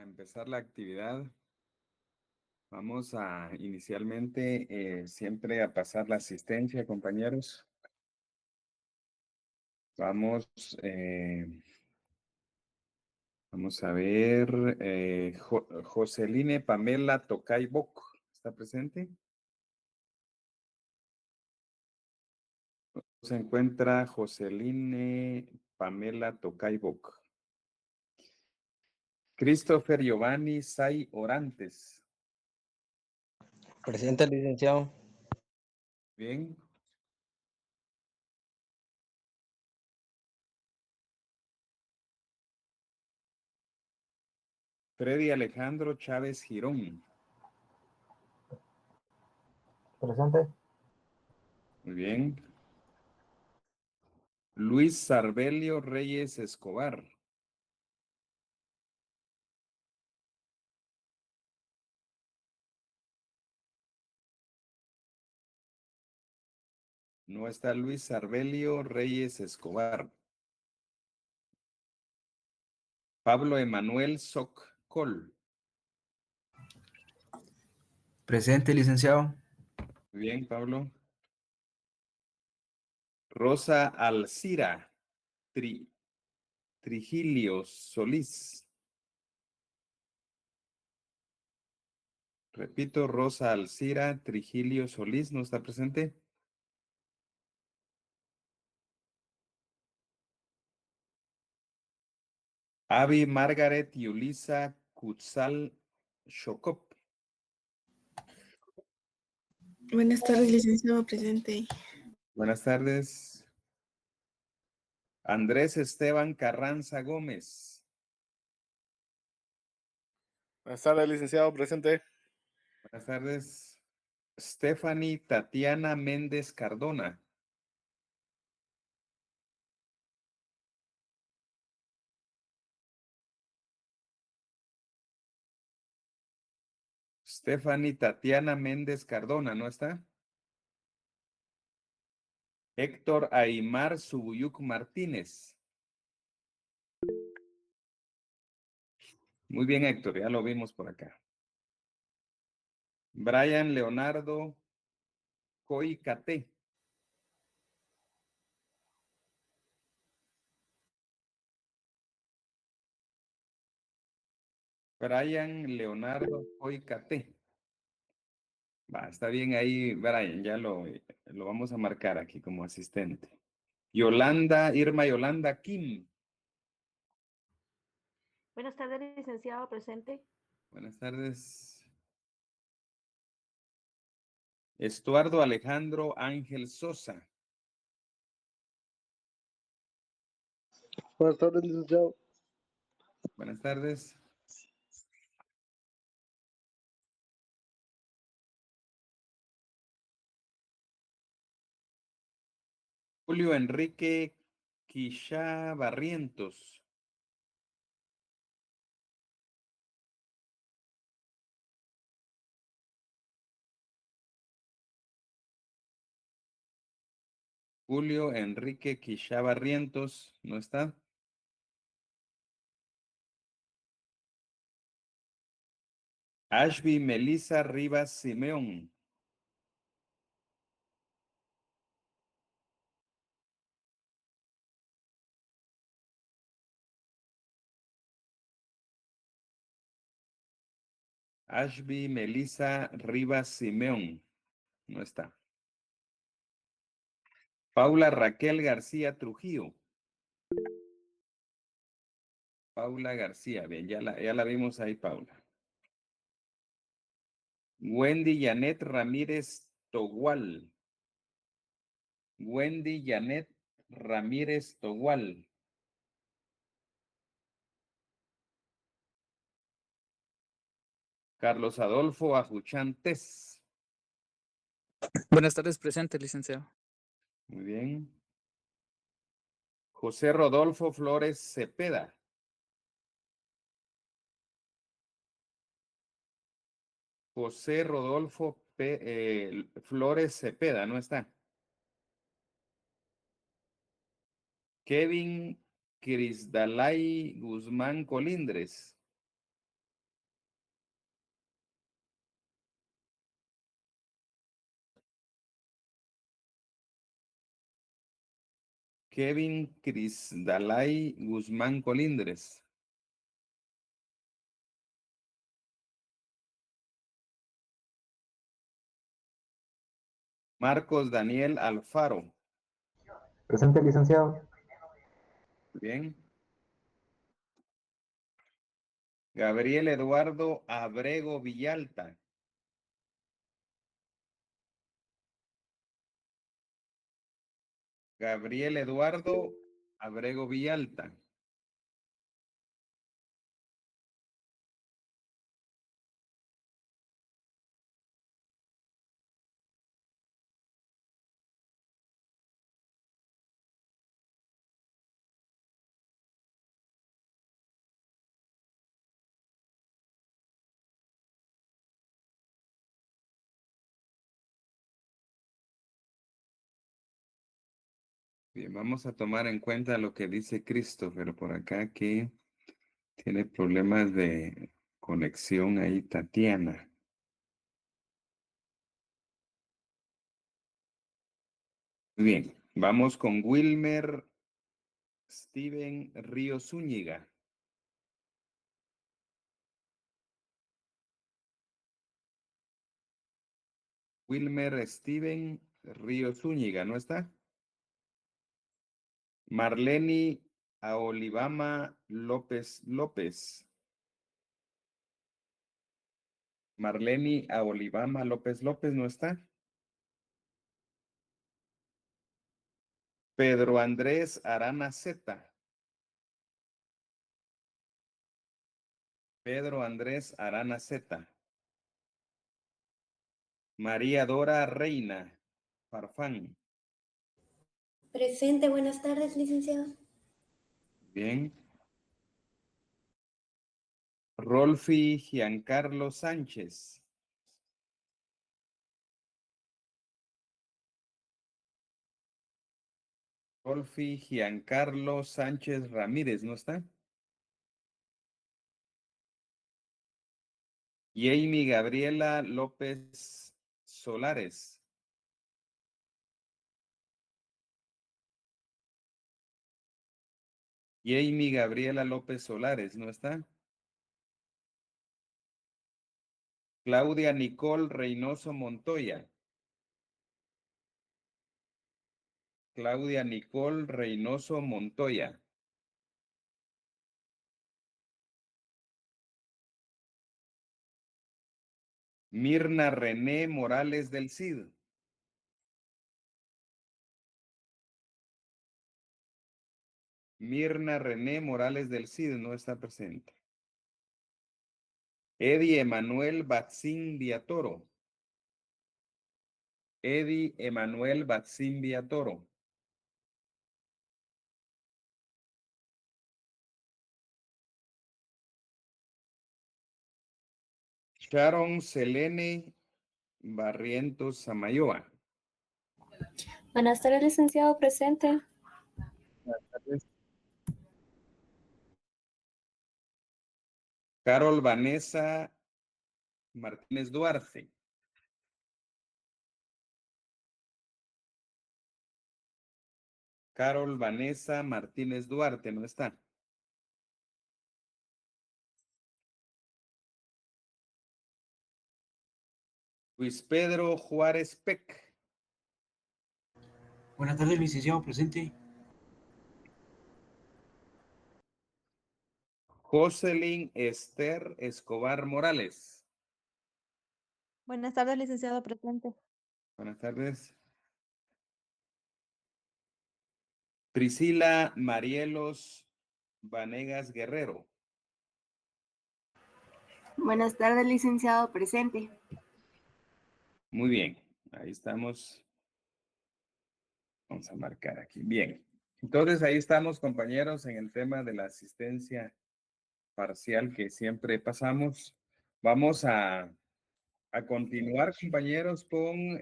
A empezar la actividad, vamos a inicialmente siempre a pasar la asistencia, compañeros. Vamos, vamos a ver, Joseline Pamela Tocaybok, ¿está presente? Se encuentra Joseline Pamela Tocaybok. Christopher Giovanni Say Orantes. Presente, licenciado. Bien. Freddy Alejandro Chávez Girón. Presente. Muy bien. Luis Sarbelio Reyes Escobar. No está Luis Sarbelio Reyes Escobar. Pablo Emanuel Soc Col. Presente, licenciado. Muy bien, Pablo. Rosa Alcira Trigilio Solís. Repito, Rosa Alcira Trigilio Solís, ¿no está presente? Avi Margaret Yulisa Kutzal Shokop. Buenas tardes, licenciado presente. Buenas tardes. Andrés Esteban Carranza Gómez. Buenas tardes, licenciado presente. Buenas tardes. Stephanie Tatiana Méndez Cardona. Stephanie Tatiana Méndez Cardona, ¿no está? Héctor Aymar Subuyuk Martínez. Muy bien, Héctor, ya lo vimos por acá. Brian Leonardo Coicate. Brian Leonardo Coicate. Va, está bien ahí, Brian, ya lo vamos a marcar aquí como asistente. Irma Yolanda Kim. Buenas tardes, licenciado presente. Buenas tardes. Estuardo Alejandro Ángel Sosa. Buenas tardes, licenciado. Buenas tardes. Julio Enrique Quishá Barrientos. Julio Enrique Quishá Barrientos, ¿no está? Ashby Melissa Rivas Simeón. Ashby Melissa Rivas Simeón, no está. Paula Raquel García Trujillo. Paula García, bien, ya la vimos ahí, Paula. Wendy Janet Ramírez Togual. Wendy Janet Ramírez Togual. Carlos Adolfo Ajuchantes. Buenas tardes, presente, licenciado. Muy bien. José Rodolfo Flores Cepeda. José Rodolfo Flores Cepeda, ¿no está? Kevin Crisdalay Guzmán Colindres. Kevin Crisdalay Guzmán Colindres. Marcos Daniel Alfaro. Presente, licenciado. Bien. Gabriel Eduardo Abrego Villalta. Gabriel Eduardo Abrego Villalta. Bien, vamos a tomar en cuenta lo que dice Christopher por acá, que tiene problemas de conexión ahí, Tatiana. Bien, vamos con Wilmer Steven Ríos Zúñiga. Wilmer Steven Ríos Zúñiga, ¿no está? Marleni Aolivama López López. Marleni Aolivama López López, ¿no está? Pedro Andrés Arana Zeta. Pedro Andrés Arana Zeta. María Dora Reina Farfán. Presente, buenas tardes, licenciado. Bien. Rolfi Giancarlo Sánchez. Rolfi Giancarlo Sánchez Ramírez, ¿no está? Y Amy Gabriela López Solares. Y Amy Gabriela López Solares, ¿no está? Claudia Nicole Reynoso Montoya. Claudia Nicole Reynoso Montoya. Mirna René Morales del Cid. Mirna René Morales del Cid no está presente. Eddie Emanuel Batzin Viatoro. Eddie Emanuel Batzin Viatoro. Sharon Selene Barrientos Samayoa. Buenas tardes, licenciado, presente. Carol Vanessa Martínez Duarte. Carol Vanessa Martínez Duarte, ¿no está? Luis Pedro Juárez Peck. Buenas tardes, licenciado, presente. Jocelyn Esther Escobar Morales. Buenas tardes, licenciado, presente. Buenas tardes. Priscila Marielos Vanegas Guerrero. Buenas tardes, licenciado, presente. Muy bien, ahí estamos. Vamos a marcar aquí. Bien. Entonces ahí estamos, compañeros, en el tema de la asistencia parcial que siempre pasamos. Vamos a continuar, compañeros, con...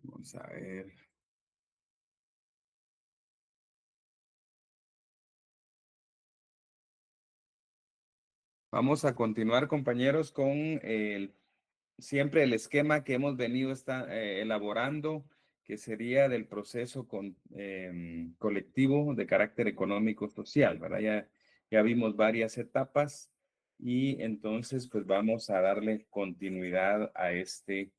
vamos a ver. Vamos a continuar, compañeros, con siempre el esquema que hemos venido elaborando que sería del proceso colectivo de carácter económico social, ¿verdad? Ya vimos varias etapas y entonces pues vamos a darle continuidad a este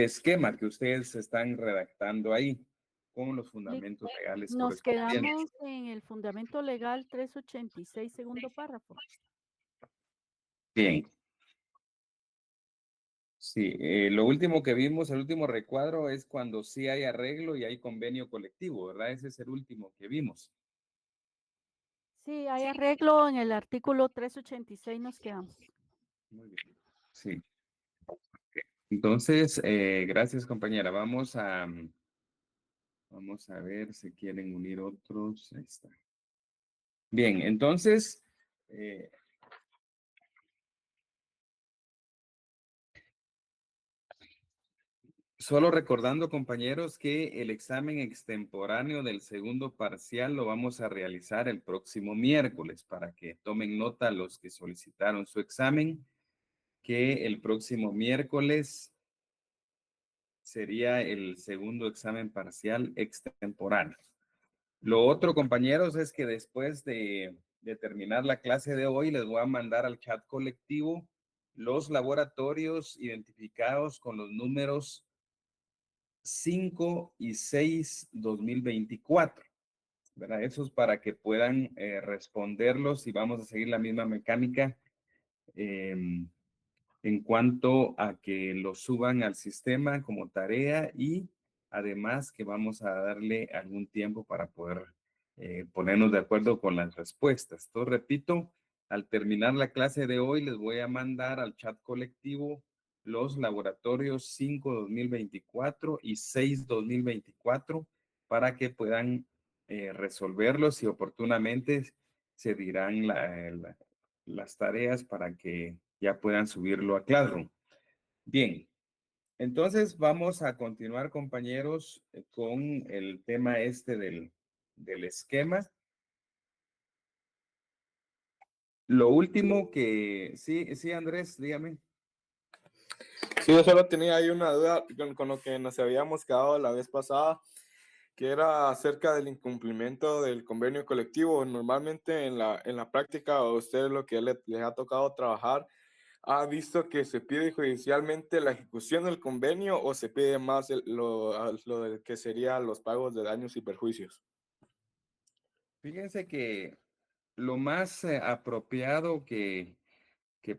esquema que ustedes están redactando ahí con los fundamentos legales Nos correspondientes. quedamos en el fundamento legal 386, segundo párrafo. Bien. Sí, lo último que vimos, el último recuadro es cuando sí hay arreglo y hay convenio colectivo, ¿verdad? Ese es el último que vimos. Sí, hay arreglo en el artículo 386, nos quedamos. Muy bien. Sí. Entonces, gracias compañera. Vamos a ver si quieren unir otros. Ahí está. Bien, entonces, solo recordando, compañeros, que el examen extemporáneo del segundo parcial lo vamos a realizar el próximo miércoles para que tomen nota los que solicitaron su examen, que el próximo miércoles sería el segundo examen parcial extemporáneo. Lo otro, compañeros, es que después de terminar la clase de hoy, les voy a mandar al chat colectivo los laboratorios identificados con los números 5 y 6 2024, ¿verdad? Eso es para que puedan responderlos y vamos a seguir la misma mecánica en cuanto a que lo suban al sistema como tarea y además que vamos a darle algún tiempo para poder ponernos de acuerdo con las respuestas. Entonces, repito, al terminar la clase de hoy les voy a mandar al chat colectivo los laboratorios 5 2024 y 6 2024 para que puedan resolverlos y oportunamente se dirán las tareas para que ya puedan subirlo a Classroom. Bien, entonces vamos a continuar, compañeros, con el tema este del esquema. Lo último que... Sí, Andrés, dígame. Sí, yo solo tenía ahí una duda con lo que nos habíamos quedado la vez pasada, que era acerca del incumplimiento del convenio colectivo. Normalmente en la práctica, a usted lo que les ha tocado trabajar, ¿ha visto que se pide judicialmente la ejecución del convenio o se pide más lo de que serían los pagos de daños y perjuicios? Fíjense que lo más apropiado que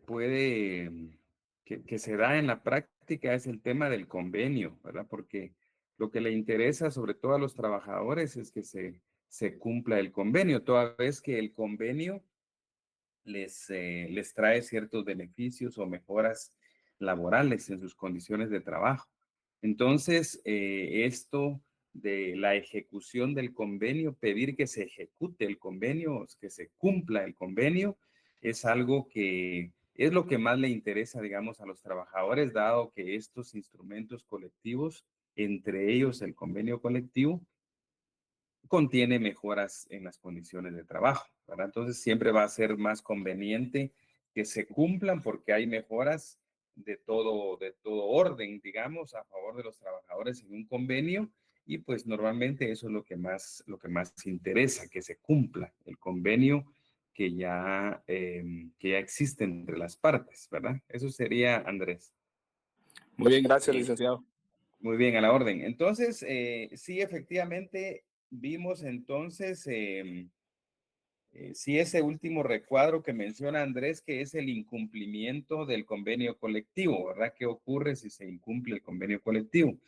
puede, que se da en la práctica es el tema del convenio, ¿verdad? Porque lo que le interesa sobre todo a los trabajadores es que se cumpla el convenio, toda vez que el convenio les trae ciertos beneficios o mejoras laborales en sus condiciones de trabajo. Entonces, esto de la ejecución del convenio, pedir que se ejecute el convenio, que se cumpla el convenio, es algo que es lo que más le interesa, digamos, a los trabajadores, dado que estos instrumentos colectivos, entre ellos el convenio colectivo, contiene mejoras en las condiciones de trabajo, ¿verdad? Entonces siempre va a ser más conveniente que se cumplan porque hay mejoras de todo orden, digamos, a favor de los trabajadores en un convenio y pues normalmente eso es lo que más interesa, que se cumpla el convenio que ya existe entre las partes, ¿verdad? Eso sería, Andrés. Muy bien, gracias, licenciado. Muy bien, a la orden. Entonces, sí, efectivamente, vimos entonces, sí, ese último recuadro que menciona Andrés, que es el incumplimiento del convenio colectivo, ¿verdad? ¿Qué ocurre si se incumple el convenio colectivo?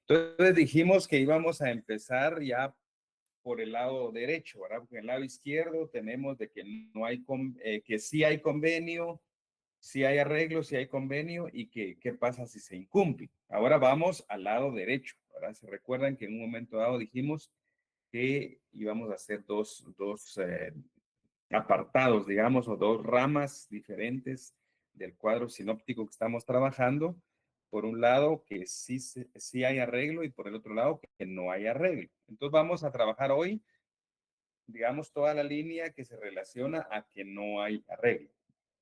Entonces dijimos que íbamos a empezar ya por el lado derecho, ¿verdad? Porque en el lado izquierdo tenemos de que no hay, que sí hay convenio, si hay arreglo, si hay convenio y qué pasa si se incumple. Ahora vamos al lado derecho, ¿verdad? Se recuerdan que en un momento dado dijimos que íbamos a hacer dos apartados, digamos, o dos ramas diferentes del cuadro sinóptico que estamos trabajando. Por un lado, que sí hay arreglo y por el otro lado, que no hay arreglo. Entonces vamos a trabajar hoy, digamos, toda la línea que se relaciona a que no hay arreglo,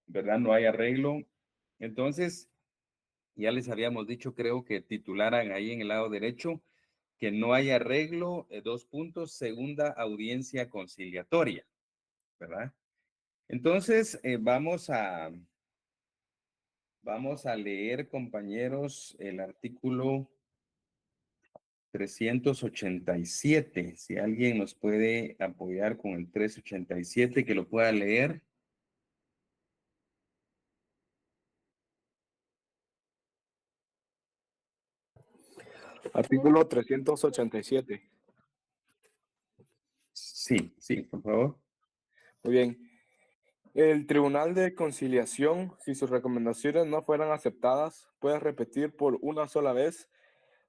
¿verdad? No hay arreglo. Entonces, Ya les habíamos dicho, creo que titularan ahí en el lado derecho, que no hay arreglo, 2 puntos, segunda audiencia conciliatoria, ¿verdad? Entonces, vamos a leer, compañeros, el artículo 387. Si alguien nos puede apoyar con el 387, que lo pueda leer. Artículo 387. Sí, sí, por favor. Muy bien. El Tribunal de Conciliación, si sus recomendaciones no fueran aceptadas, puede repetir por una sola vez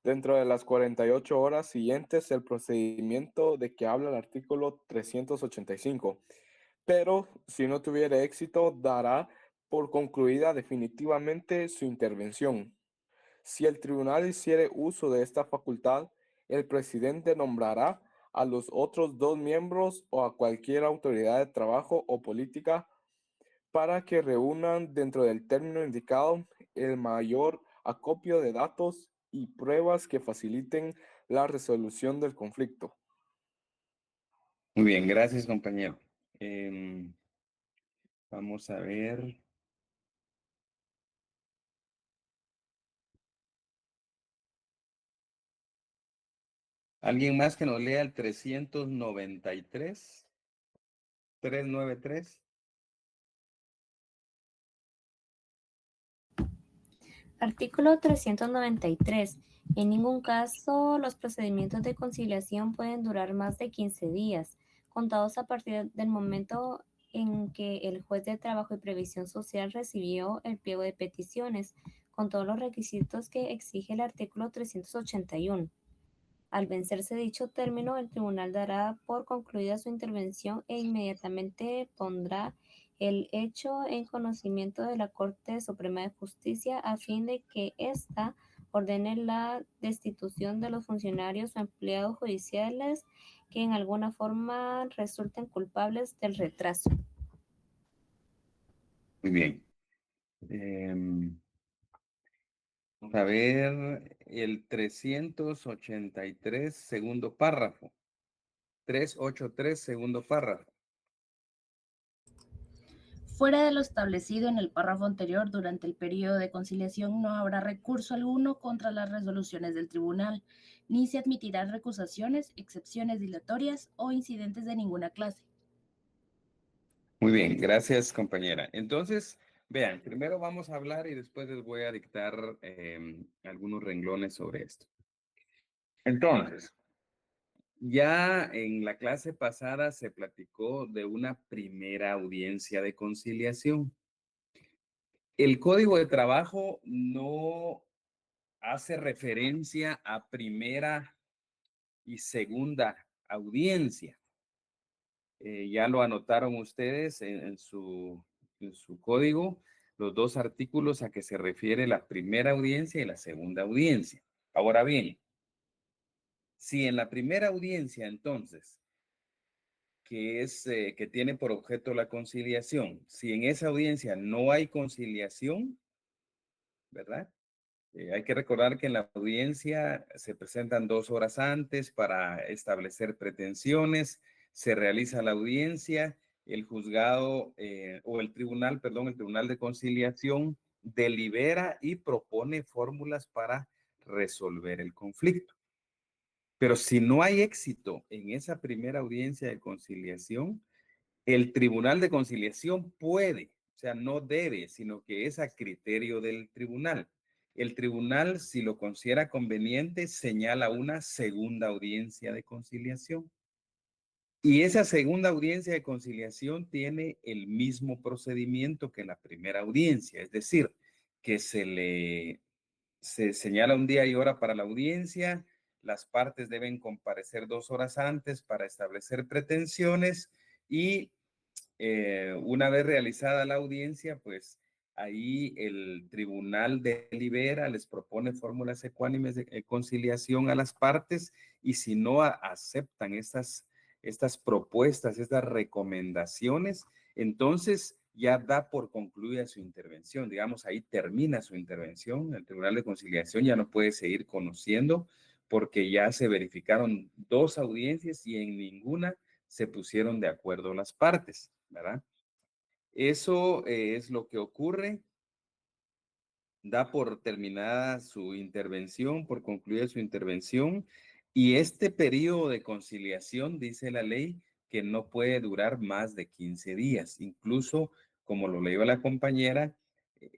dentro de las 48 horas siguientes el procedimiento de que habla el artículo 385. Pero si no tuviera éxito, dará por concluida definitivamente su intervención. Si el tribunal hiciere uso de esta facultad, el presidente nombrará a los otros 2 miembros o a cualquier autoridad de trabajo o política para que reúnan dentro del término indicado el mayor acopio de datos y pruebas que faciliten la resolución del conflicto. Muy bien, gracias, compañero. Vamos a ver. ¿Alguien más que nos lea el 393? 393. Artículo 393. En ningún caso los procedimientos de conciliación pueden durar más de 15 días, contados a partir del momento en que el juez de trabajo y previsión social recibió el pliego de peticiones, con todos los requisitos que exige el artículo 381. Al vencerse dicho término, el tribunal dará por concluida su intervención e inmediatamente pondrá el hecho en conocimiento de la Corte Suprema de Justicia a fin de que ésta ordene la destitución de los funcionarios o empleados judiciales que en alguna forma resulten culpables del retraso. Muy bien. Vamos a ver el 383, segundo párrafo. 383, segundo párrafo. Fuera de lo establecido en el párrafo anterior, durante el periodo de conciliación no habrá recurso alguno contra las resoluciones del tribunal, ni se admitirán recusaciones, excepciones dilatorias o incidentes de ninguna clase. Muy bien, gracias, compañera. Entonces, vean, primero vamos a hablar y después les voy a dictar algunos renglones sobre esto. Entonces, ya en la clase pasada se platicó de una primera audiencia de conciliación. El Código de Trabajo no hace referencia a primera y segunda audiencia. Ya lo anotaron ustedes en su código, los 2 artículos a que se refiere la primera audiencia y la segunda audiencia. Ahora bien, si en la primera audiencia, entonces, que tiene por objeto la conciliación, si en esa audiencia no hay conciliación, ¿verdad? Hay que recordar que en la audiencia se presentan 2 horas antes para establecer pretensiones, se realiza la audiencia, el juzgado o el tribunal, perdón, el tribunal de conciliación delibera y propone fórmulas para resolver el conflicto. Pero si no hay éxito en esa primera audiencia de conciliación, el tribunal de conciliación puede, o sea, no debe, sino que es a criterio del tribunal. El tribunal, si lo considera conveniente, señala una segunda audiencia de conciliación. Y esa segunda audiencia de conciliación tiene el mismo procedimiento que la primera audiencia, es decir, que se señala un día y hora para la audiencia, las partes deben comparecer 2 horas antes para establecer pretensiones y una vez realizada la audiencia, pues ahí el tribunal delibera, les propone fórmulas ecuánimes de conciliación a las partes y si no aceptan estas propuestas, estas recomendaciones, entonces ya da por concluida su intervención. Digamos, ahí termina su intervención. El Tribunal de Conciliación ya no puede seguir conociendo porque ya se verificaron 2 audiencias y en ninguna se pusieron de acuerdo las partes, ¿verdad? Eso es lo que ocurre. Da por terminada su intervención, por concluida su intervención, y este periodo de conciliación, dice la ley, que no puede durar más de 15 días. Incluso, como lo leyó la compañera,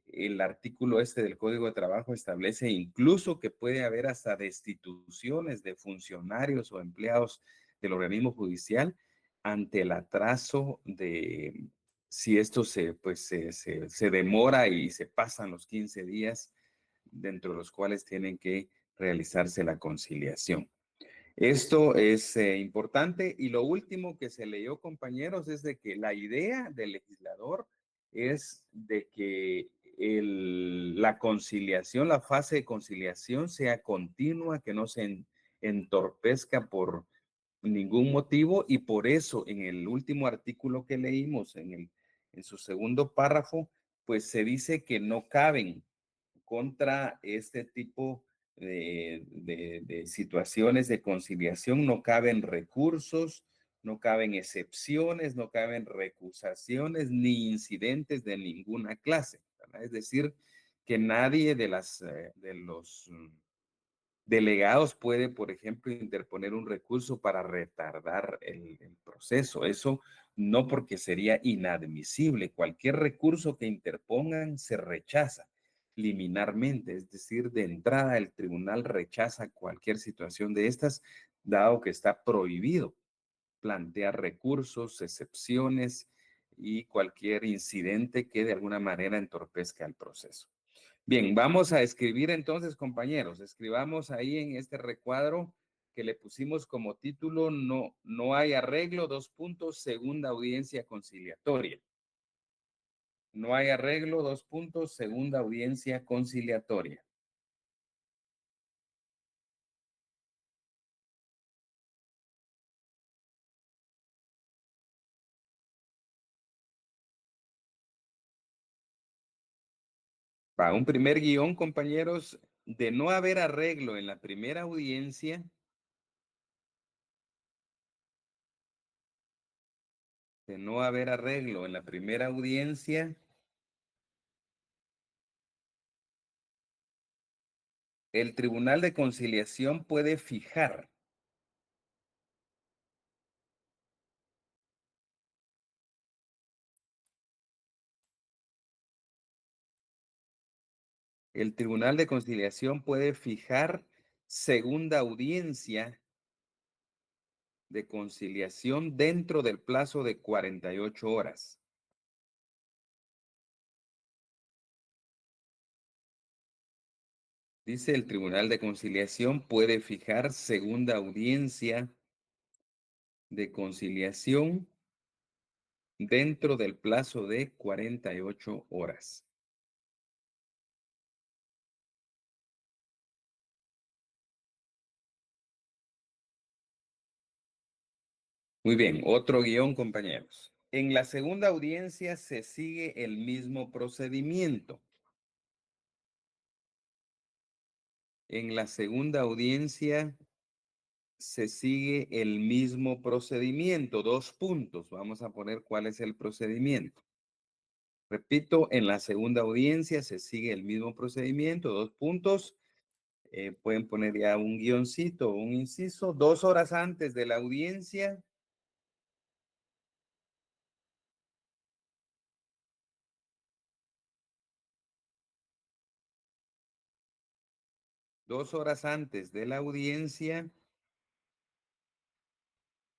el artículo este del Código de Trabajo establece incluso que puede haber hasta destituciones de funcionarios o empleados del organismo judicial ante el atraso de si esto se demora y se pasan los 15 días dentro de los cuales tienen que realizarse la conciliación. Esto es importante y lo último que se leyó, compañeros, es de que la idea del legislador es de que la conciliación, la fase de conciliación sea continua, que no se entorpezca por ningún motivo y por eso en el último artículo que leímos, en su segundo párrafo, pues se dice que no caben contra este tipo de situaciones de conciliación, no caben recursos, no caben excepciones, no caben recusaciones ni incidentes de ninguna clase, ¿verdad? Es decir, que nadie de los delegados puede, por ejemplo, interponer un recurso para retardar el proceso. Eso no, porque sería inadmisible. Cualquier recurso que interpongan se rechaza liminarmente, es decir, de entrada el tribunal rechaza cualquier situación de estas, dado que está prohibido plantear recursos, excepciones y cualquier incidente que de alguna manera entorpezca el proceso. Bien, vamos a escribir entonces, compañeros. Escribamos ahí en este recuadro que le pusimos como título no hay arreglo, 2 puntos, segunda audiencia conciliatoria. No hay arreglo, 2 puntos, segunda audiencia conciliatoria. Para un primer guión, compañeros, de no haber arreglo en la primera audiencia, de no haber arreglo en la primera audiencia, el Tribunal de Conciliación puede fijar el Tribunal de Conciliación puede fijar segunda audiencia de conciliación dentro del plazo de 48 horas. Dice el Tribunal de Conciliación puede fijar segunda audiencia de conciliación dentro del plazo de 48 horas. Muy bien, otro guión, compañeros. En la segunda audiencia se sigue el mismo procedimiento. En la segunda audiencia se sigue el mismo procedimiento. 2 puntos. Vamos a poner cuál es el procedimiento. Repito, en la segunda audiencia se sigue el mismo procedimiento. 2 puntos. Pueden poner ya un guioncito o un inciso. 2 horas antes de la audiencia,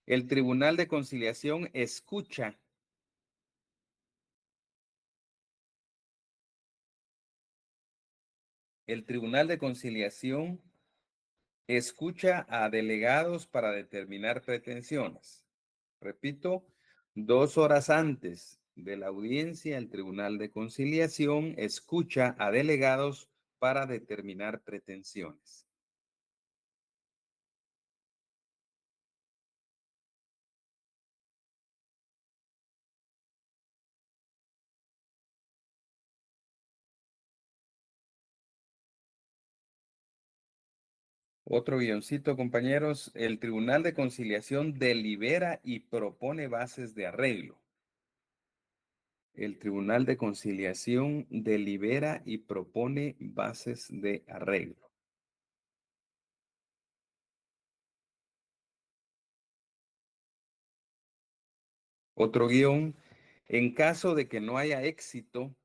el Tribunal de Conciliación escucha a delegados para determinar pretensiones. Repito, 2 horas antes de la audiencia, el Tribunal de Conciliación escucha a delegados para determinar pretensiones. Otro guioncito, compañeros. El Tribunal de Conciliación delibera y propone bases de arreglo. El Tribunal de Conciliación delibera y propone bases de arreglo. Otro guión. En caso de que no haya éxito,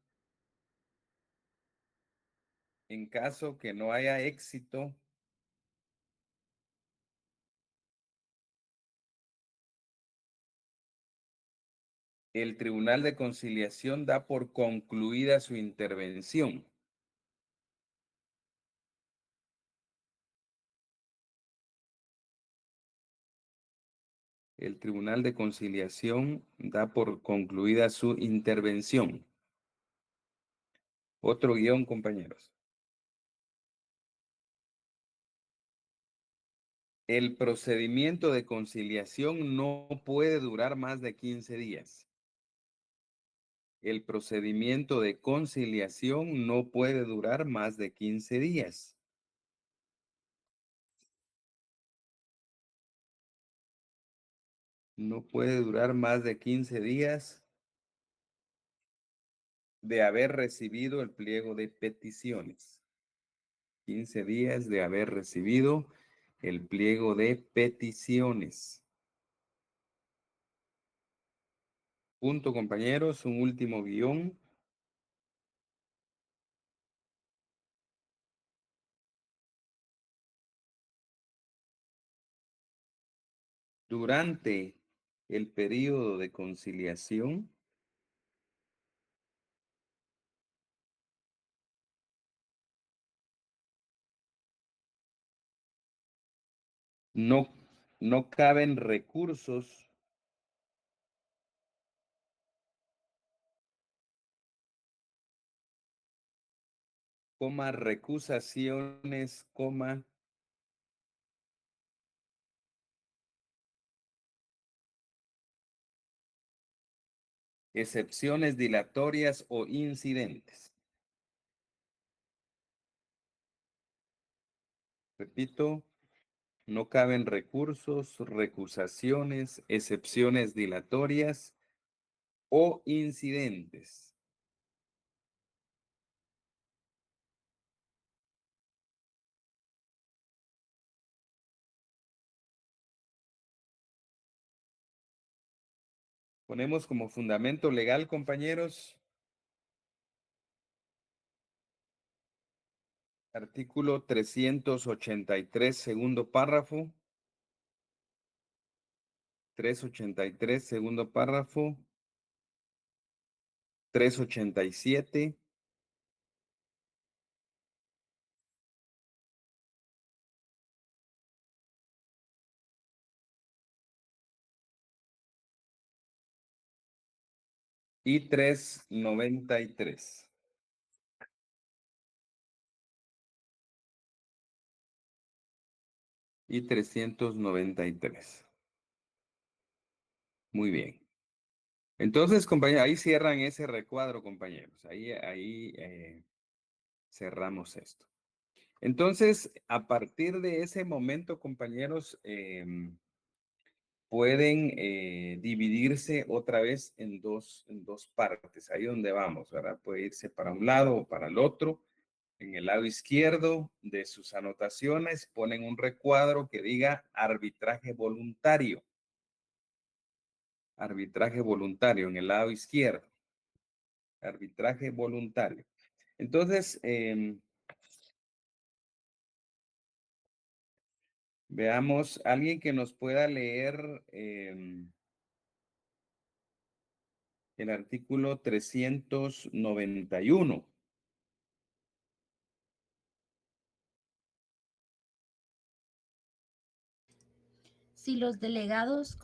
el Tribunal de Conciliación da por concluida su intervención. El Tribunal de Conciliación da por concluida su intervención. Otro guión, compañeros. El procedimiento de conciliación no puede durar más de 15 días. El procedimiento de conciliación no puede durar más de 15 días. No puede durar más de 15 días de haber recibido el pliego de peticiones. 15 días de haber recibido el pliego de peticiones. Punto, compañeros, un último guión. Durante el periodo de conciliación, no caben recursos recusaciones, excepciones dilatorias o incidentes. Repito, no caben recursos, recusaciones, excepciones dilatorias o incidentes. Ponemos como fundamento legal, compañeros, artículo 383, segundo párrafo. 383, segundo párrafo. 387. Y 393. Y 393. Muy bien. Entonces, compañeros, ahí cierran ese recuadro, compañeros. Ahí cerramos esto. Entonces, a partir de ese momento, compañeros, pueden dividirse otra vez en dos partes. Ahí donde vamos, ¿verdad? Puede irse para un lado o para el otro. En el lado izquierdo de sus anotaciones ponen un recuadro que diga arbitraje voluntario. Arbitraje voluntario en el lado izquierdo. Arbitraje voluntario. Entonces, veamos, alguien que nos pueda leer el artículo 391. Si los delegados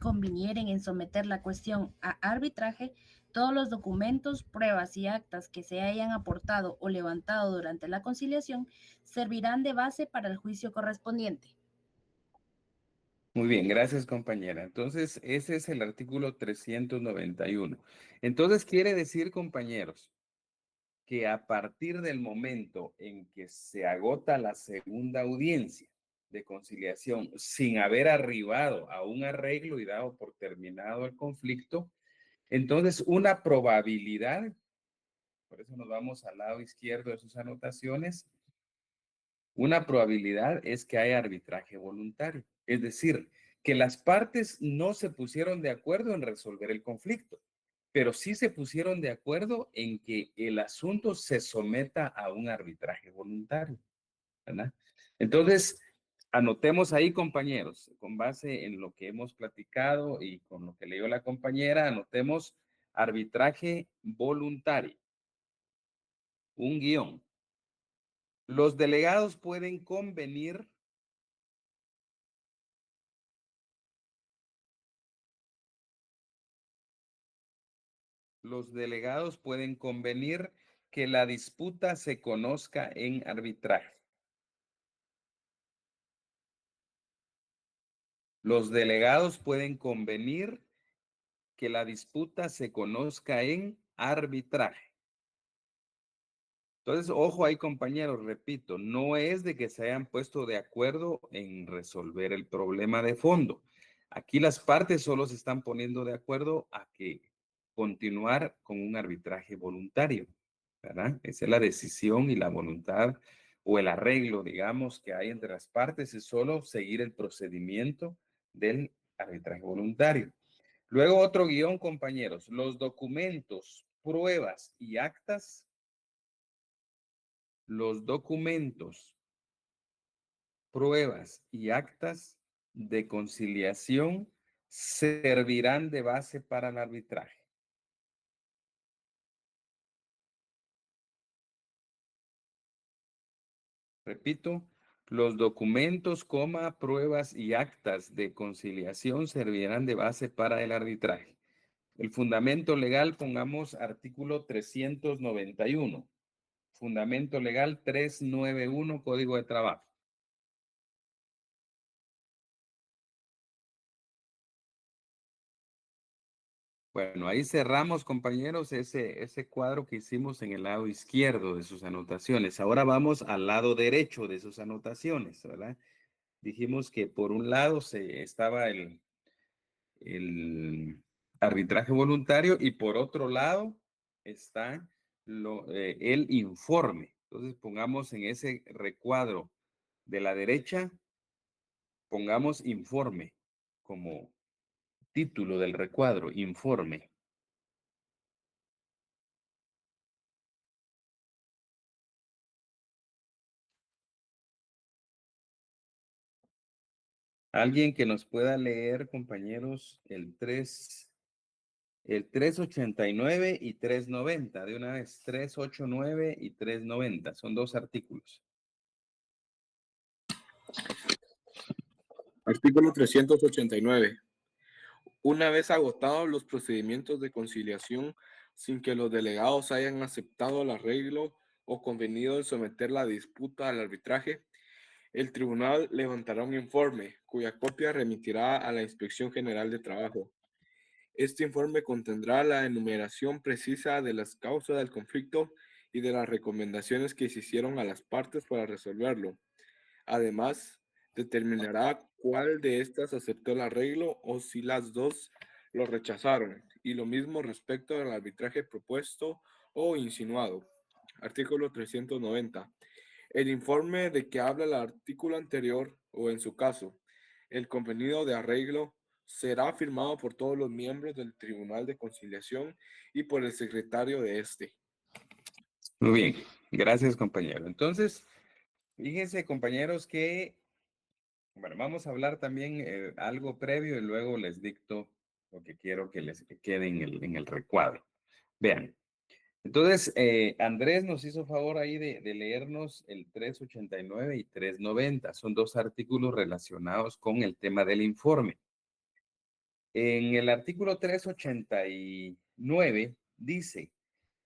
convinieren en someter la cuestión a arbitraje, todos los documentos, pruebas y actas que se hayan aportado o levantado durante la conciliación servirán de base para el juicio correspondiente. Muy bien, gracias, compañera. Entonces, ese es el artículo 391. Entonces, quiere decir, compañeros, que a partir del momento en que se agota la segunda audiencia de conciliación sin haber arribado a un arreglo y dado por terminado el conflicto, entonces una probabilidad, por eso nos vamos al lado izquierdo de sus anotaciones, una probabilidad es que haya arbitraje voluntario. Es decir, que las partes no se pusieron de acuerdo en resolver el conflicto, pero sí se pusieron de acuerdo en que el asunto se someta a un arbitraje voluntario, ¿verdad? Entonces, anotemos ahí, compañeros, con base en lo que hemos platicado y con lo que leyó la compañera, anotemos arbitraje voluntario. Un guión. Los delegados pueden convenir que la disputa se conozca en arbitraje. Los delegados pueden convenir que la disputa se conozca en arbitraje. Entonces, ojo ahí, compañeros, repito, no es de que se hayan puesto de acuerdo en resolver el problema de fondo. Aquí las partes solo se están poniendo de acuerdo a que continuar con un arbitraje voluntario, ¿verdad? Esa es la decisión y la voluntad o el arreglo, digamos, que hay entre las partes, es solo seguir el procedimiento del arbitraje voluntario. Luego otro guión, compañeros, los documentos, pruebas y actas. Los documentos, pruebas y actas de conciliación servirán de base para el arbitraje. Repito, los documentos, pruebas y actas de conciliación servirán de base para el arbitraje. El fundamento legal, pongamos artículo 391. Fundamento legal 391, Código de Trabajo. Bueno, ahí cerramos, compañeros, ese cuadro que hicimos en el lado izquierdo de sus anotaciones. Ahora vamos al lado derecho de sus anotaciones, ¿verdad? Dijimos que por un lado estaba el arbitraje voluntario y por otro lado está el informe. Entonces pongamos en ese recuadro de la derecha, pongamos informe como título del recuadro, informe. Alguien que nos pueda leer, compañeros, el 389 y 390, de una vez, 389 y 390, son dos artículos. Artículo 389. Una vez agotados los procedimientos de conciliación sin que los delegados hayan aceptado el arreglo o convenido en someter la disputa al arbitraje, el tribunal levantará un informe cuya copia remitirá a la Inspección General de Trabajo. Este informe contendrá la enumeración precisa de las causas del conflicto y de las recomendaciones que se hicieron a las partes para resolverlo. Además, determinará cuál de estas aceptó el arreglo o si las dos lo rechazaron, y lo mismo respecto al arbitraje propuesto o insinuado. Artículo 390. El informe de que habla el artículo anterior, o en su caso, el convenido de arreglo, será firmado por todos los miembros del Tribunal de Conciliación y por el secretario de este. Muy bien, gracias, compañero. Entonces, fíjense, compañeros, que, bueno, vamos a hablar también algo previo y luego les dicto lo que quiero que les quede en el recuadro. Vean. Entonces, Andrés nos hizo favor ahí de leernos el 389 y 390. Son dos artículos relacionados con el tema del informe. En el artículo 389 dice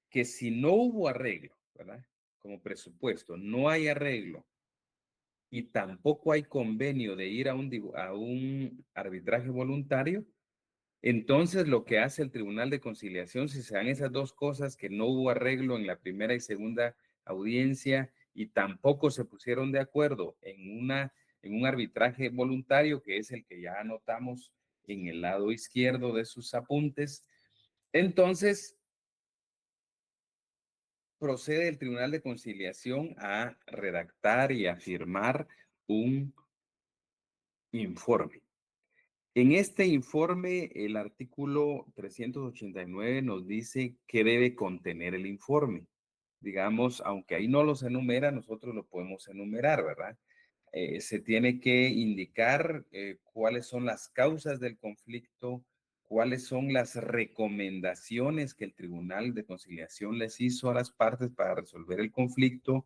que si no hubo arreglo, ¿verdad? Como presupuesto, no hay arreglo y tampoco hay convenio de ir a un arbitraje voluntario, Entonces, lo que hace el Tribunal de Conciliación, si se dan esas dos cosas, que no hubo arreglo en la primera y segunda audiencia y tampoco se pusieron de acuerdo en un arbitraje voluntario, que es el que ya anotamos en el lado izquierdo de sus apuntes, entonces procede el Tribunal de Conciliación a redactar y a firmar un informe. En este informe, el artículo 389 nos dice qué debe contener el informe. Digamos, aunque ahí no los enumera, nosotros lo podemos enumerar, ¿verdad? Se tiene que indicar cuáles son las causas del conflicto, cuáles son las recomendaciones que el Tribunal de Conciliación les hizo a las partes para resolver el conflicto,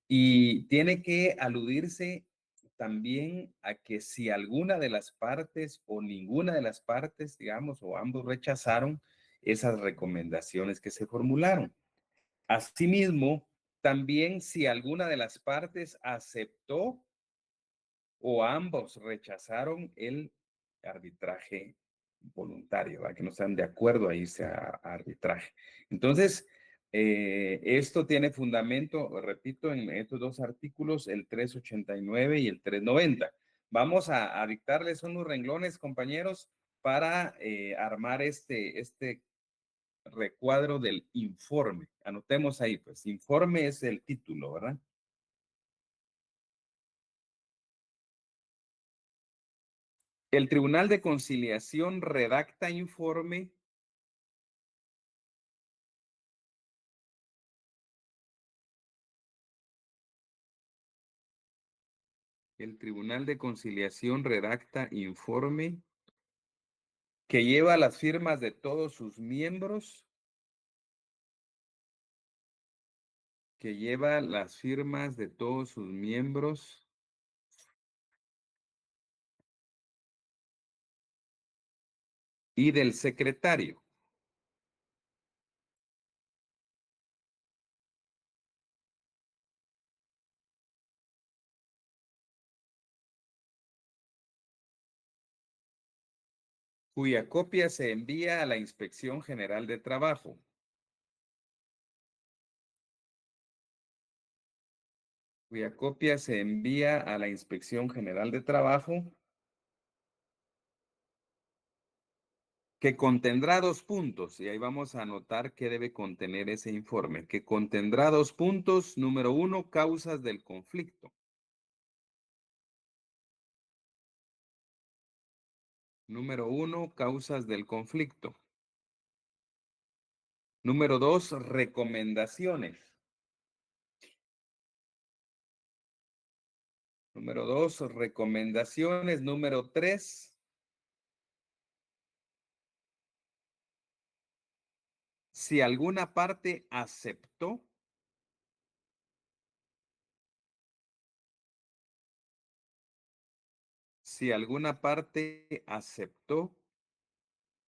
y tiene que aludirse también a que si alguna de las partes o ninguna de las partes, digamos, o ambos rechazaron esas recomendaciones que se formularon. Asimismo, también si alguna de las partes aceptó o ambos rechazaron el arbitraje voluntario, ¿verdad? Que no están de acuerdo a irse a arbitraje. Entonces, esto tiene fundamento, repito, en estos dos artículos, el 389 y el 390. Vamos a dictarles unos renglones, compañeros, para armar este recuadro del informe. Anotemos ahí, pues, informe es el título, ¿verdad? El Tribunal de Conciliación redacta informe el Tribunal de Conciliación redacta informe que lleva las firmas de todos sus miembros, que lleva las firmas de todos sus miembros y del secretario. Cuya copia se envía a la Inspección General de Trabajo. Cuya copia se envía a la Inspección General de Trabajo, que contendrá 2 puntos, y ahí vamos a anotar qué debe contener ese informe, que contendrá 2 puntos. Número 1, causas del conflicto. Número 1, causas del conflicto. Número 2, recomendaciones. Número 2, recomendaciones. Número 3, si alguna parte aceptó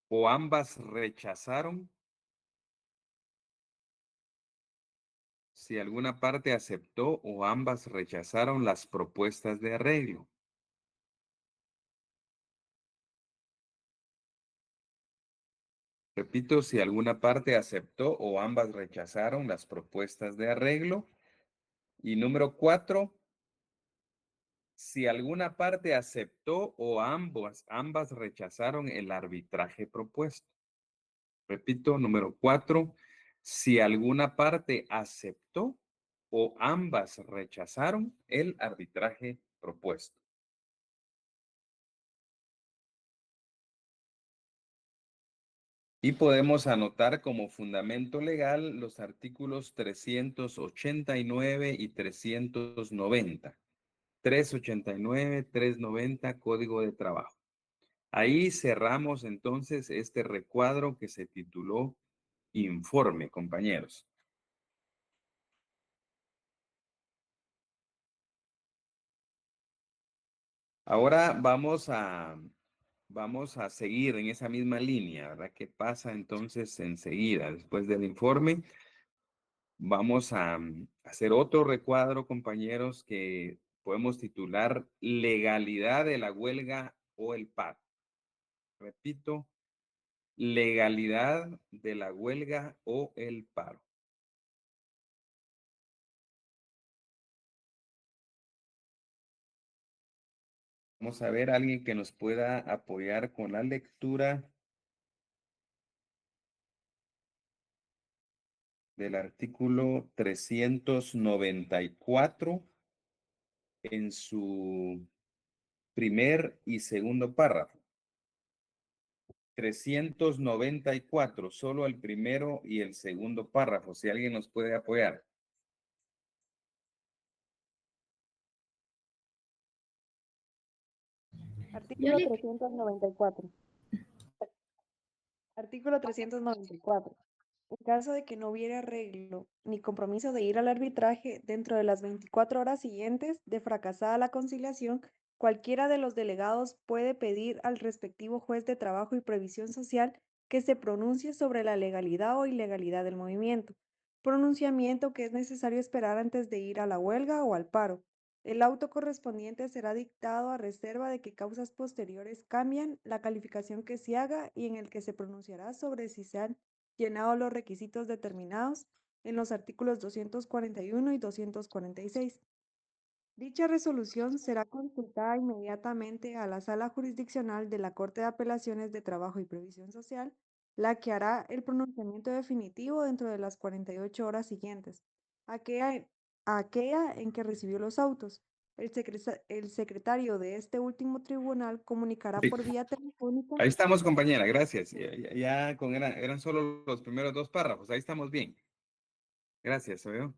o ambas rechazaron, si alguna parte aceptó o ambas rechazaron las propuestas de arreglo. Repito, si alguna parte aceptó o ambas rechazaron las propuestas de arreglo. Y número 4, si alguna parte aceptó o ambas rechazaron el arbitraje propuesto. Repito, número 4, si alguna parte aceptó o ambas rechazaron el arbitraje propuesto. Y podemos anotar como fundamento legal los artículos 389 y 390. 389, 390, Código de Trabajo. Ahí cerramos entonces este recuadro que se tituló Informe, compañeros. Ahora vamos a seguir en esa misma línea, ¿verdad? ¿Qué pasa entonces enseguida? Después del informe, vamos a hacer otro recuadro, compañeros, que podemos titular Legalidad de la huelga o el paro. Repito, legalidad de la huelga o el paro. Vamos a ver a alguien que nos pueda apoyar con la lectura del artículo 394 en su primer y segundo párrafo. 394, solo el primero y el segundo párrafo, si alguien nos puede apoyar. Artículo 394. Artículo 394. En caso de que no hubiera arreglo ni compromiso de ir al arbitraje dentro de las 24 horas siguientes de fracasada la conciliación, cualquiera de los delegados puede pedir al respectivo juez de trabajo y previsión social que se pronuncie sobre la legalidad o ilegalidad del movimiento, pronunciamiento que es necesario esperar antes de ir a la huelga o al paro. El auto correspondiente será dictado a reserva de que causas posteriores cambian la calificación que se haga y en el que se pronunciará sobre si se han llenado los requisitos determinados en los artículos 241 y 246. Dicha resolución será consultada inmediatamente a la Sala Jurisdiccional de la Corte de Apelaciones de Trabajo y Previsión Social, la que hará el pronunciamiento definitivo dentro de las 48 horas siguientes, aquella en que recibió los autos. El secretario de este último tribunal comunicará Sí. por vía telefónica. Ahí estamos, compañera, gracias. Ya eran solo los primeros dos párrafos, ahí estamos bien. Gracias, ¿oyó?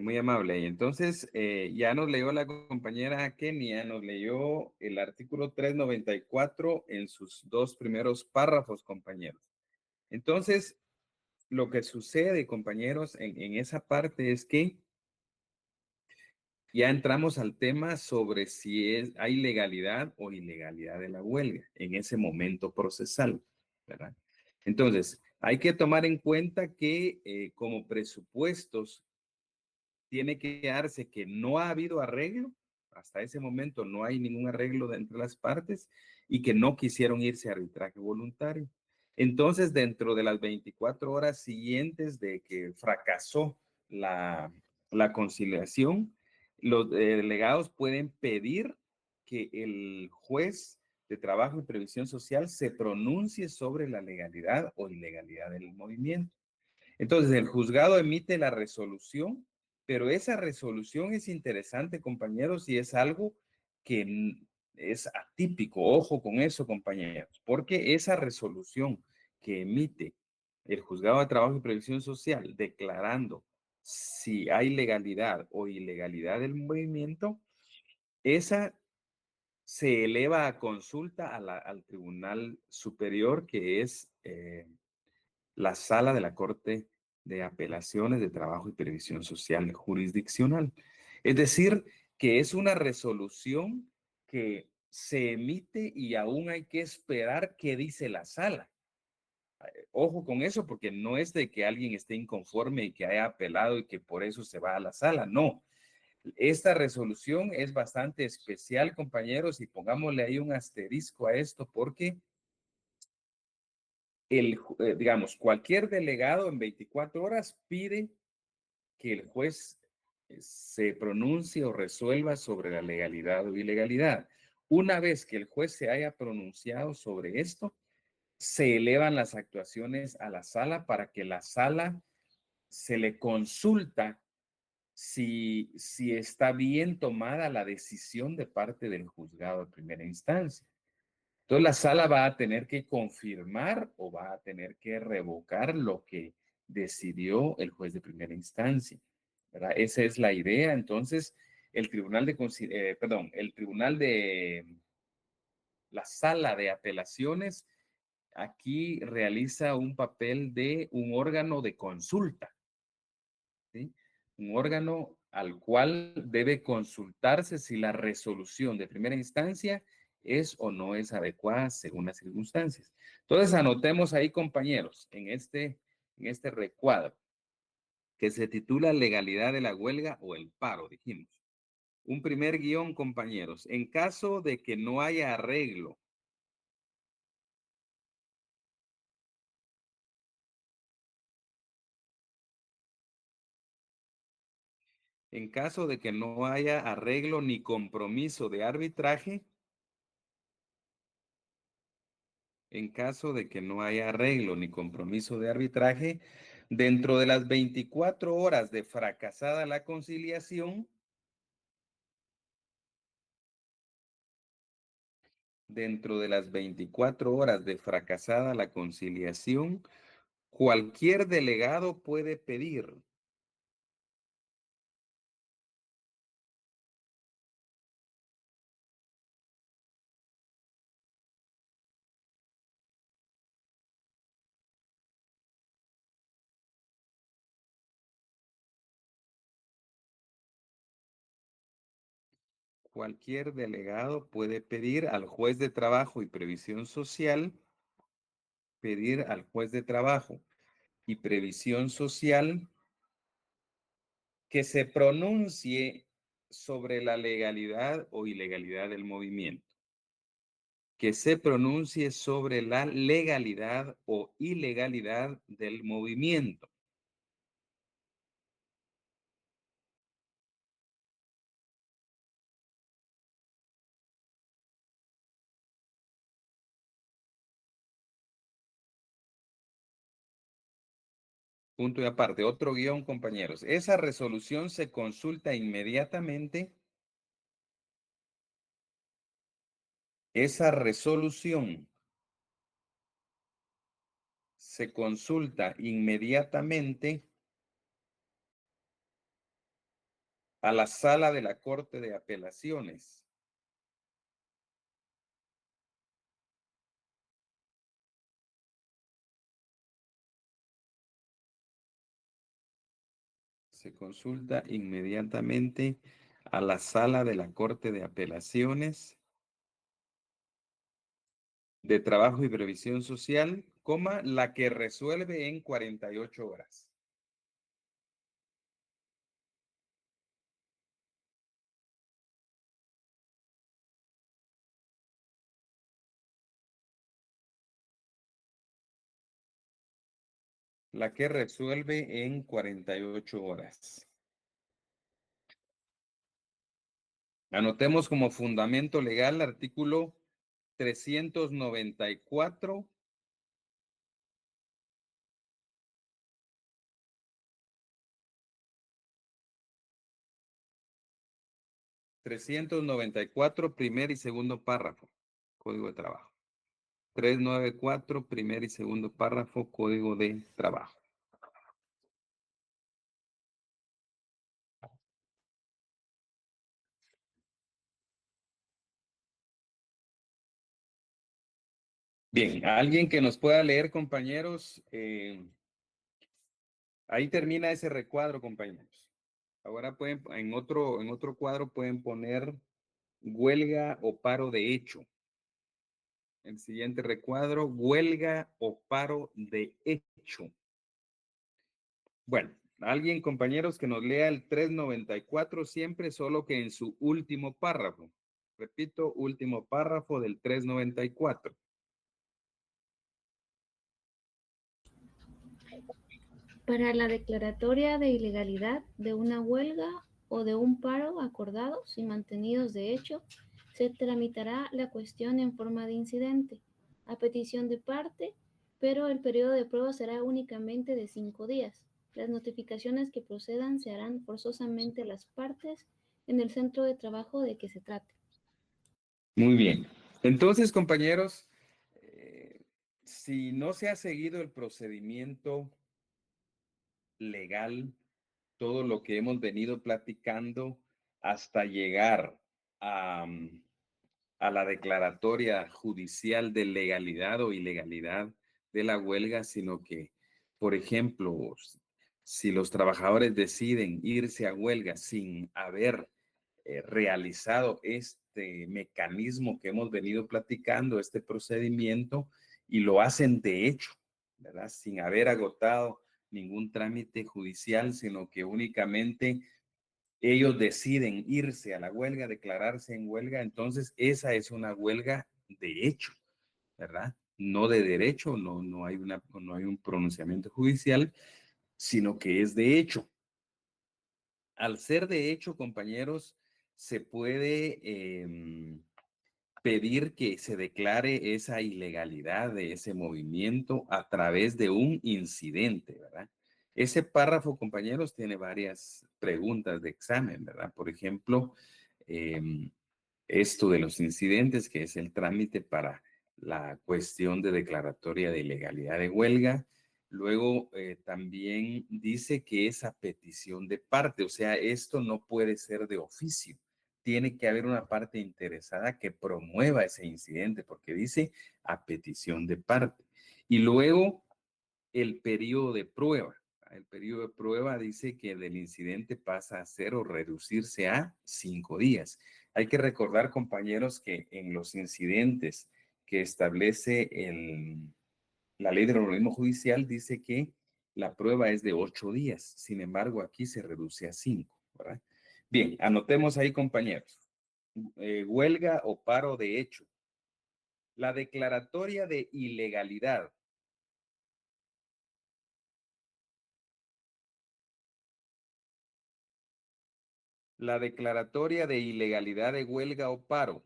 Muy amable. Y entonces, ya nos leyó la compañera Kenia, nos leyó el artículo 394 en sus dos primeros párrafos, compañeros. Entonces, lo que sucede, compañeros, en esa parte es que ya entramos al tema sobre si hay legalidad o ilegalidad de la huelga en ese momento procesal, ¿verdad? Entonces, hay que tomar en cuenta que como presupuestos tiene que darse que no ha habido arreglo, hasta ese momento no hay ningún arreglo entre las partes y que no quisieron irse a arbitraje voluntario. Entonces, dentro de las 24 horas siguientes de que fracasó la conciliación, los delegados pueden pedir que el juez de trabajo y previsión social se pronuncie sobre la legalidad o ilegalidad del movimiento. Entonces, el juzgado emite la resolución, pero esa resolución es interesante, compañeros, y es algo que es atípico. Ojo con eso, compañeros, porque esa resolución que emite el juzgado de trabajo y previsión social declarando si hay legalidad o ilegalidad del movimiento, esa se eleva a consulta al Tribunal Superior, que es la sala de la Corte de Apelaciones de Trabajo y Previsión Social jurisdiccional. Es decir, que es una resolución que se emite y aún hay que esperar qué dice la sala. Ojo con eso, porque no es de que alguien esté inconforme y que haya apelado y que por eso se va a la sala. No. Esta resolución es bastante especial, compañeros, y pongámosle ahí un asterisco a esto porque digamos, cualquier delegado en 24 horas pide que el juez se pronuncie o resuelva sobre la legalidad o ilegalidad. Una vez que el juez se haya pronunciado sobre esto, se elevan las actuaciones a la sala para que la sala se le consulta si está bien tomada la decisión de parte del juzgado de primera instancia. Entonces la sala va a tener que confirmar o va a tener que revocar lo que decidió el juez de primera instancia, ¿verdad? Esa es la idea. Entonces, el tribunal la sala de apelaciones aquí realiza un papel de un órgano de consulta, ¿sí? Un órgano al cual debe consultarse si la resolución de primera instancia es o no es adecuada según las circunstancias. Entonces, anotemos ahí, compañeros, en este recuadro, que se titula Legalidad de la huelga o el paro, dijimos. Un primer guión, compañeros. En caso de que no haya arreglo En caso de que no haya arreglo ni compromiso de arbitraje, en caso de que no haya arreglo ni compromiso de arbitraje, dentro de las 24 horas de fracasada la conciliación, dentro de las 24 horas de fracasada la conciliación, cualquier delegado puede pedir cualquier delegado puede pedir al juez de trabajo y previsión social, pedir al juez de trabajo y previsión social que se pronuncie sobre la legalidad o ilegalidad del movimiento. Que se pronuncie sobre la legalidad o ilegalidad del movimiento. Punto y aparte, otro guión, compañeros. Esa resolución se consulta inmediatamente. Esa resolución se consulta inmediatamente a la sala de la Corte de Apelaciones. Se consulta inmediatamente a la sala de la Corte de Apelaciones de Trabajo y Previsión Social, coma, la que resuelve en 48 horas. La que resuelve en 48 horas. Anotemos como fundamento legal el artículo 394 primer y segundo párrafo, Código de Trabajo. 394, primer y segundo párrafo, Código de Trabajo. Bien, alguien que nos pueda leer, compañeros. Ahí termina ese recuadro, compañeros. Ahora pueden, en otro cuadro pueden poner huelga o paro de hecho. El siguiente recuadro, huelga o paro de hecho. Bueno, alguien, compañeros, que nos lea el 394 siempre, solo que en su último párrafo. Repito, último párrafo del 394. Para la declaratoria de ilegalidad de una huelga o de un paro acordados y mantenidos de hecho, se tramitará la cuestión en forma de incidente, a petición de parte, pero el periodo de prueba será únicamente de 5 días. Las notificaciones que procedan se harán forzosamente a las partes en el centro de trabajo de que se trate. Muy bien. Entonces, compañeros, si no se ha seguido el procedimiento legal, todo lo que hemos venido platicando hasta llegar a la declaratoria judicial de legalidad o ilegalidad de la huelga, sino que, por ejemplo, si los trabajadores deciden irse a huelga sin haber realizado este mecanismo que hemos venido platicando, este procedimiento, y lo hacen de hecho, ¿verdad? Sin haber agotado ningún trámite judicial, sino que únicamente ellos deciden irse a la huelga, declararse en huelga, entonces esa es una huelga de hecho, ¿verdad? No de derecho, no hay un pronunciamiento judicial, sino que es de hecho. al ser de hecho, compañeros, se puede pedir que se declare esa ilegalidad de ese movimiento a través de un incidente, ¿verdad? Ese párrafo, compañeros, tiene varias preguntas de examen, ¿verdad? Por ejemplo, esto de los incidentes, que es el trámite para la cuestión de declaratoria de ilegalidad de huelga. Luego también dice que es a petición de parte, o sea, esto no puede ser de oficio. Tiene que haber una parte interesada que promueva ese incidente, porque dice a petición de parte. Y luego el periodo de prueba. El periodo de prueba dice que del incidente pasa a ser o reducirse a 5 días. Hay que recordar, compañeros, que en los incidentes que establece la ley del organismo judicial dice que la prueba es de 8 días. Sin embargo, aquí se reduce a 5, ¿verdad? Bien, anotemos ahí, compañeros. Huelga o paro de hecho. La declaratoria de ilegalidad. La declaratoria de ilegalidad de huelga o paro.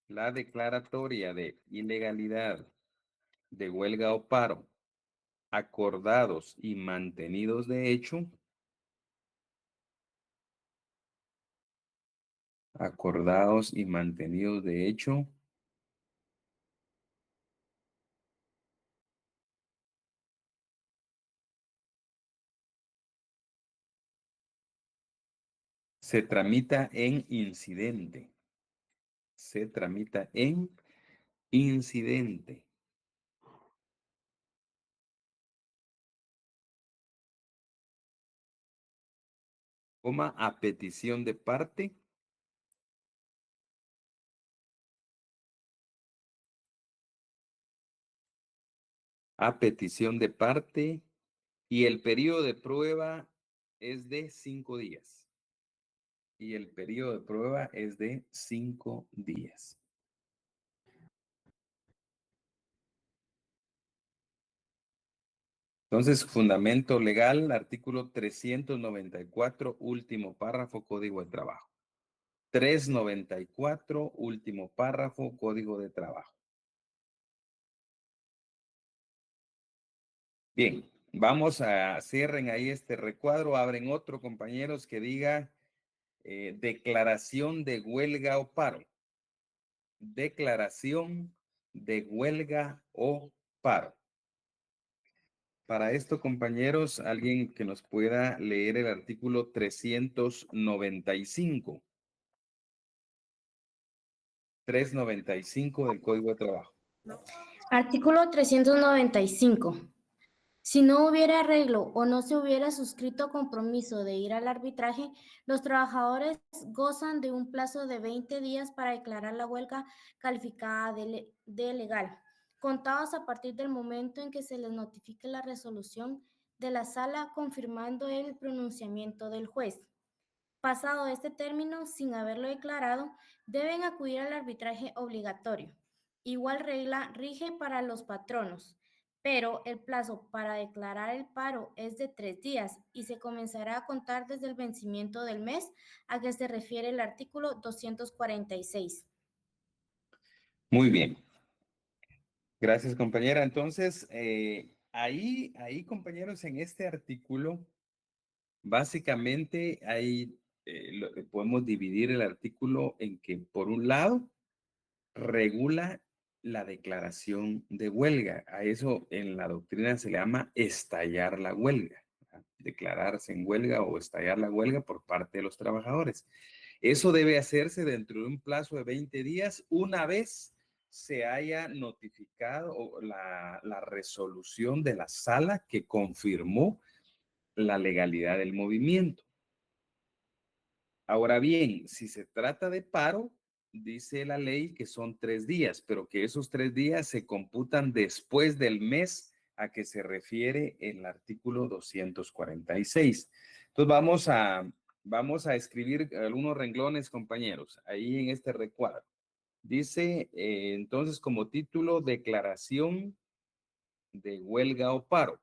La declaratoria de ilegalidad de huelga o paro, acordados y mantenidos de hecho. Acordados y mantenidos de hecho. Se tramita en incidente. Se tramita en incidente. Coma, a petición de parte. A petición de parte. Y el periodo de prueba es de 5 días. Y el periodo de prueba es de 5 días. Entonces, fundamento legal, artículo 394, último párrafo, Código de Trabajo. 394, último párrafo, Código de Trabajo. Bien, vamos a cierren ahí este recuadro, abren otro, compañeros, que diga declaración de huelga o paro. Declaración de huelga o paro. Para esto, compañeros, alguien que nos pueda leer el artículo 395. 395 del Código de Trabajo. Artículo 395. Si no hubiera arreglo o no se hubiera suscrito compromiso de ir al arbitraje, los trabajadores gozan de un plazo de 20 días para declarar la huelga calificada de legal, contados a partir del momento en que se les notifique la resolución de la sala confirmando el pronunciamiento del juez. Pasado este término, sin haberlo declarado, deben acudir al arbitraje obligatorio. Igual regla rige para los patronos, pero el plazo para declarar el paro es de 3 días y se comenzará a contar desde el vencimiento del mes a que se refiere el artículo 246. Muy bien. Gracias, compañera. Entonces, ahí, compañeros, en este artículo, básicamente podemos dividir el artículo en que, por un lado, regula la declaración de huelga. A eso en la doctrina se le llama estallar la huelga, ¿verdad? Declararse en huelga o estallar la huelga por parte de los trabajadores. Eso debe hacerse dentro de un plazo de 20 días una vez se haya notificado la resolución de la sala que confirmó la legalidad del movimiento. Ahora bien, si se trata de paro, dice la ley que son 3 días, pero que esos 3 días se computan después del mes a que se refiere el artículo 246. Entonces vamos a escribir algunos renglones, compañeros, ahí en este recuadro. Dice entonces como título, declaración de huelga o paro.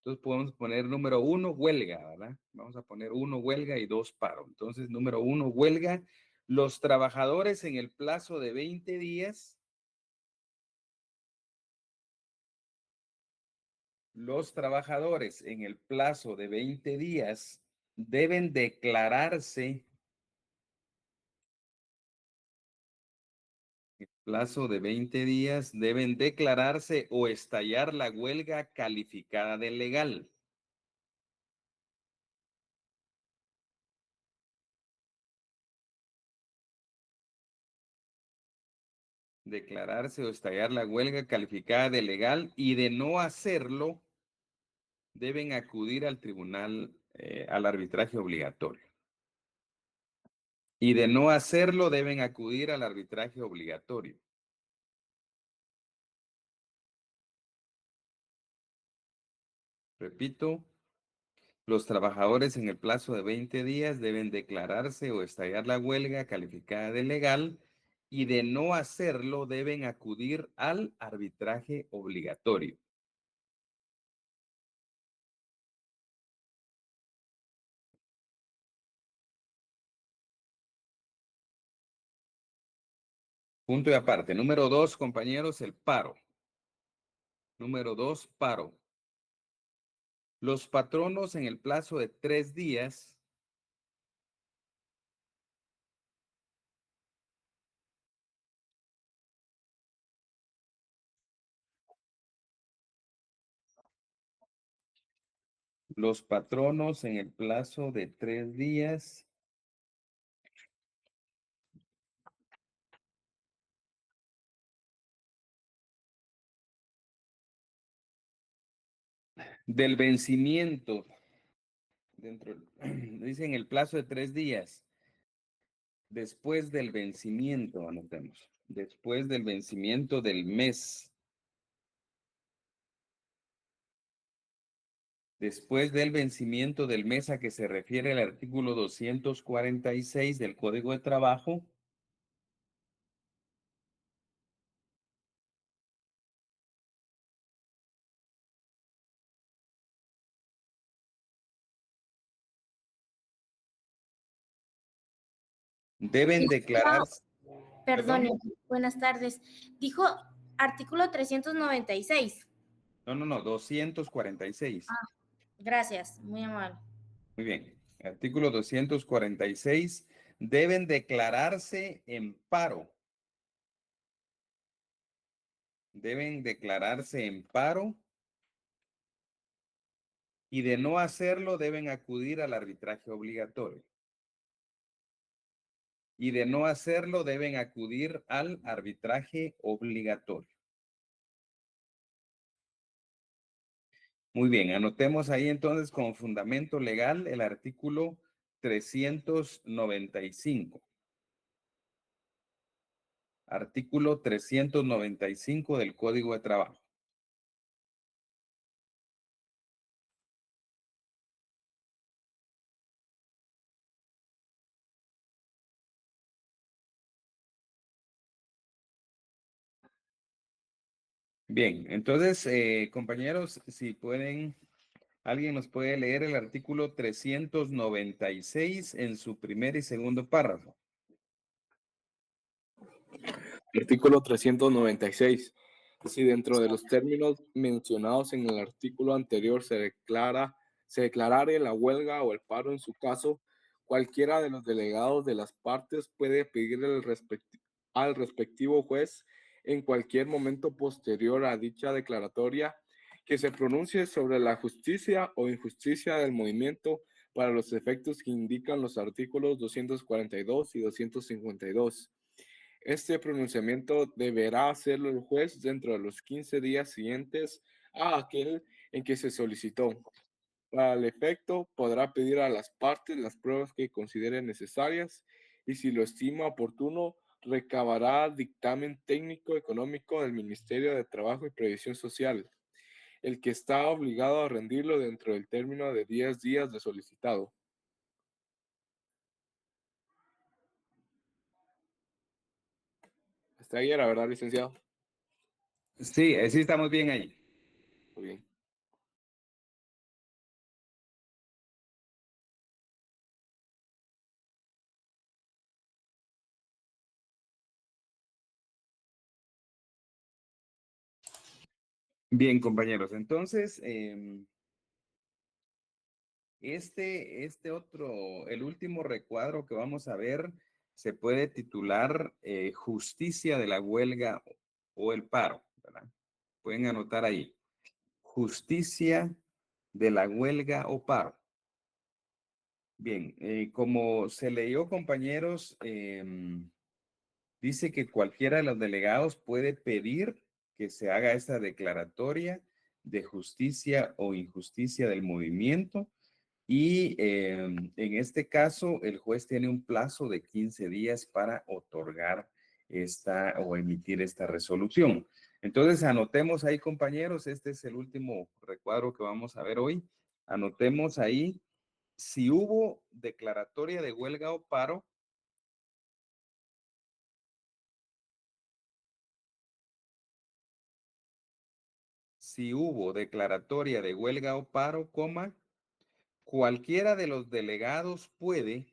Entonces podemos poner número 1, huelga, ¿verdad? Vamos a poner 1, huelga y 2, paro. Entonces, número 1, huelga. Los trabajadores en el plazo de 20 días. Los trabajadores en el plazo de 20 días deben declararse. En el plazo de 20 días deben declararse o estallar la huelga calificada de legal. Declararse o estallar la huelga calificada de legal, y de no hacerlo, deben acudir al tribunal, al arbitraje obligatorio. Y de no hacerlo, deben acudir al arbitraje obligatorio. Repito, los trabajadores en el plazo de 20 días deben declararse o estallar la huelga calificada de legal, y de no hacerlo, deben acudir al arbitraje obligatorio. Punto y aparte. Número 2, compañeros, el paro. Número 2, paro. Los patronos en el plazo de 3 días los patronos en el plazo de 3 días del vencimiento, dicen el plazo de 3 días, después del vencimiento, anotemos, después del vencimiento del mes. Después del vencimiento del mes a que se refiere el artículo 246 del Código de Trabajo, deben declarar. Perdón, buenas tardes. Dijo artículo 396. No, 246. Ah, gracias, muy amable. Muy bien. Artículo 246. Deben declararse en paro. Deben declararse en paro, y de no hacerlo, deben acudir al arbitraje obligatorio. Y de no hacerlo, deben acudir al arbitraje obligatorio. Muy bien, anotemos ahí entonces como fundamento legal el artículo 395. Artículo 395 del Código de Trabajo. Bien, entonces, compañeros, si pueden, alguien nos puede leer el artículo 396 en su primer y segundo párrafo. Artículo 396. Si dentro de los términos mencionados en el artículo anterior se declarare la huelga o el paro en su caso, cualquiera de los delegados de las partes puede pedir al respectivo juez en cualquier momento posterior a dicha declaratoria que se pronuncie sobre la justicia o injusticia del movimiento para los efectos que indican los artículos 242 y 252. Este pronunciamiento deberá hacerlo el juez dentro de los 15 días siguientes a aquel en que se solicitó. Para el efecto, podrá pedir a las partes las pruebas que considere necesarias, y si lo estima oportuno, recabará dictamen técnico económico del Ministerio de Trabajo y Previsión Social, el que está obligado a rendirlo dentro del término de 10 días de solicitado. ¿Está ahí, la verdad, licenciado? Sí, sí estamos bien ahí. Muy bien. Bien, compañeros, entonces, el último recuadro que vamos a ver se puede titular Justicia de la huelga o el paro, ¿verdad? Pueden anotar ahí. Justicia de la huelga o paro. Bien, como se leyó, compañeros, dice que cualquiera de los delegados puede pedir que se haga esta declaratoria de justicia o injusticia del movimiento y en este caso el juez tiene un plazo de 15 días para otorgar esta o emitir esta resolución. Entonces anotemos ahí, compañeros, este es el último recuadro que vamos a ver hoy. Anotemos ahí si hubo declaratoria de huelga o paro. Si hubo declaratoria de huelga o paro, coma, cualquiera de los delegados puede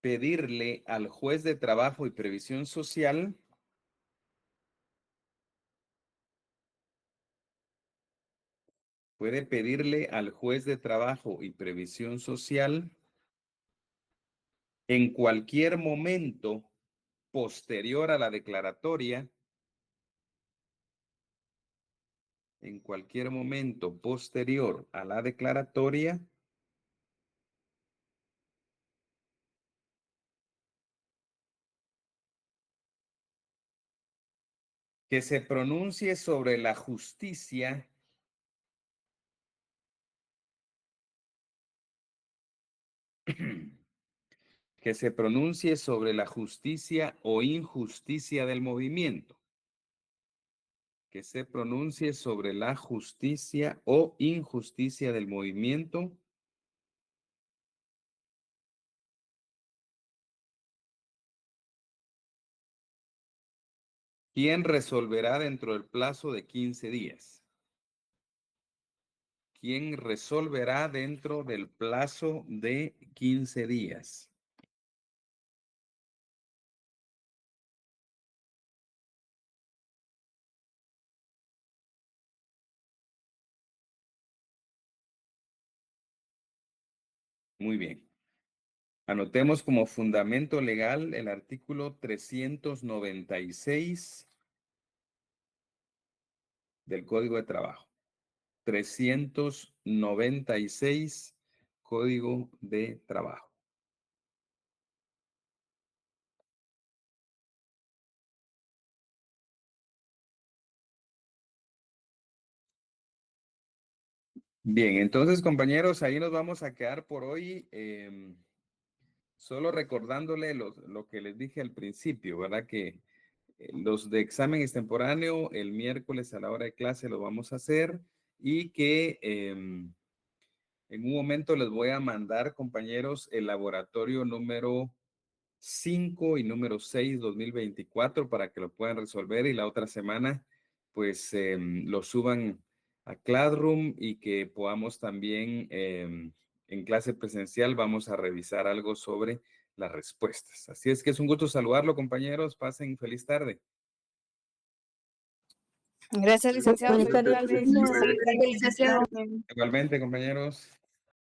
pedirle al juez de trabajo y previsión social en cualquier momento posterior a la declaratoria, que se pronuncie sobre la justicia o injusticia del movimiento. Que se pronuncie sobre la justicia o injusticia del movimiento. ¿Quién resolverá dentro del plazo de 15 días? ¿Quién resolverá dentro del plazo de 15 días? Muy bien. Anotemos como fundamento legal el artículo 396 del Código de Trabajo. 396 Código de Trabajo. Bien, entonces, compañeros, ahí nos vamos a quedar por hoy. Solo recordándole lo que les dije al principio, ¿verdad? Que los de examen extemporáneo el miércoles a la hora de clase lo vamos a hacer y que en un momento les voy a mandar, compañeros, el laboratorio número 5 y número 6 2024 para que lo puedan resolver y la otra semana pues lo suban a Classroom y que podamos también en clase presencial vamos a revisar algo sobre las respuestas. Así es que es un gusto saludarlo, compañeros. Pasen feliz tarde. Gracias, licenciado. Buenas tardes, licenciado. Igualmente, compañeros.